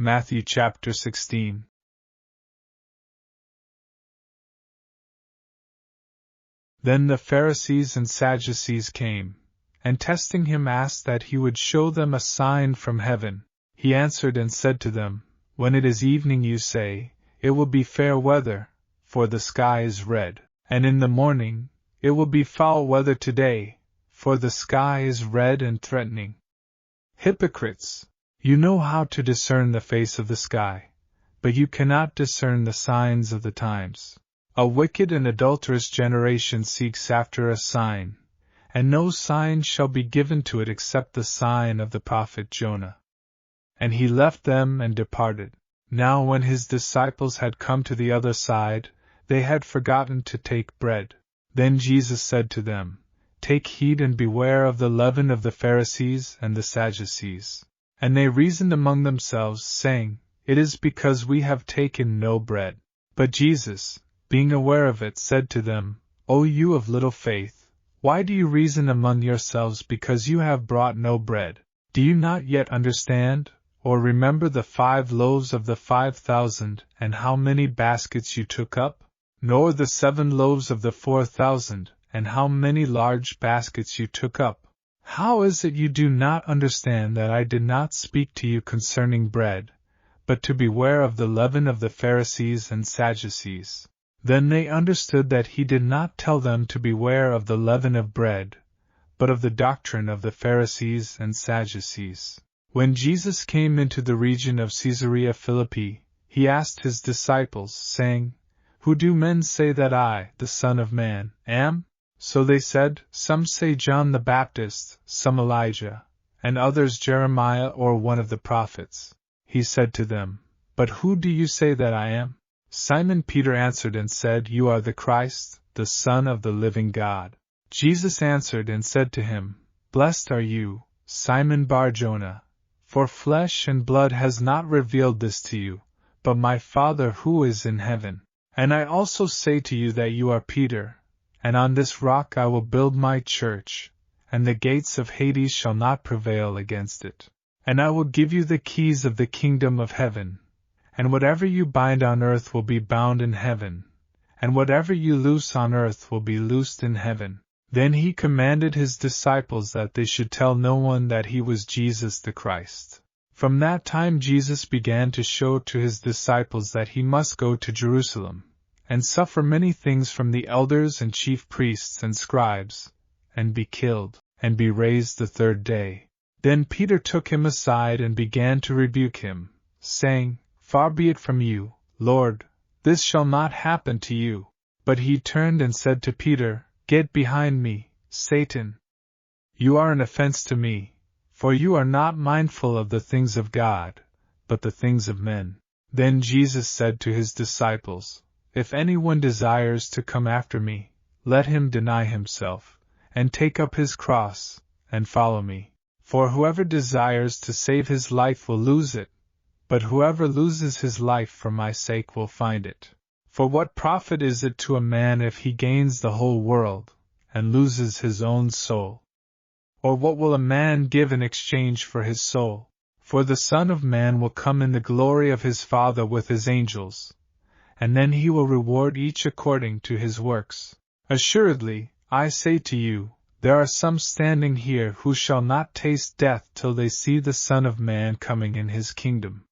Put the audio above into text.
Matthew chapter 16. Then the Pharisees and Sadducees came, and testing him asked that he would show them a sign from heaven. He answered and said to them, When it is evening you say, It will be fair weather, for the sky is red, and in the morning, it will be foul weather today, for the sky is red and threatening. Hypocrites! You know how to discern the face of the sky, but you cannot discern the signs of the times. A wicked and adulterous generation seeks after a sign, and no sign shall be given to it except the sign of the prophet Jonah. And he left them and departed. Now when his disciples had come to the other side, they had forgotten to take bread. Then Jesus said to them, Take heed and beware of the leaven of the Pharisees and the Sadducees. And they reasoned among themselves, saying, It is because we have taken no bread. But Jesus, being aware of it, said to them, O you of little faith, why do you reason among yourselves because you have brought no bread? Do you not yet understand, or remember the 5 loaves of the 5,000 and how many baskets you took up? Nor the 7 loaves of the 4,000 and how many large baskets you took up? How is it you do not understand that I did not speak to you concerning bread, but to beware of the leaven of the Pharisees and Sadducees? Then they understood that he did not tell them to beware of the leaven of bread, but of the doctrine of the Pharisees and Sadducees. When Jesus came into the region of Caesarea Philippi, he asked his disciples, saying, Who do men say that I, the Son of Man, am? So they said, Some say John the Baptist, some Elijah, and others Jeremiah or one of the prophets. He said to them, But who do you say that I am? Simon Peter answered and said, You are the Christ, the Son of the living God. Jesus answered and said to him, Blessed are you, Simon Bar-Jonah, for flesh and blood has not revealed this to you, but my Father who is in heaven. And I also say to you that you are Peter, and on this rock I will build my church, and the gates of Hades shall not prevail against it. And I will give you the keys of the kingdom of heaven. And whatever you bind on earth will be bound in heaven, and whatever you loose on earth will be loosed in heaven. Then he commanded his disciples that they should tell no one that he was Jesus the Christ. From that time Jesus began to show to his disciples that he must go to Jerusalem, and suffer many things from the elders and chief priests and scribes, and be killed, and be raised the 3rd day. Then Peter took him aside and began to rebuke him, saying, Far be it from you, Lord, this shall not happen to you. But he turned and said to Peter, Get behind me, Satan. You are an offense to me, for you are not mindful of the things of God, but the things of men. Then Jesus said to his disciples, If anyone desires to come after me, let him deny himself, and take up his cross, and follow me. For whoever desires to save his life will lose it, but whoever loses his life for my sake will find it. For what profit is it to a man if he gains the whole world, and loses his own soul? Or what will a man give in exchange for his soul? For the Son of Man will come in the glory of his Father with his angels, and then he will reward each according to his works. Assuredly, I say to you, there are some standing here who shall not taste death till they see the Son of Man coming in his kingdom.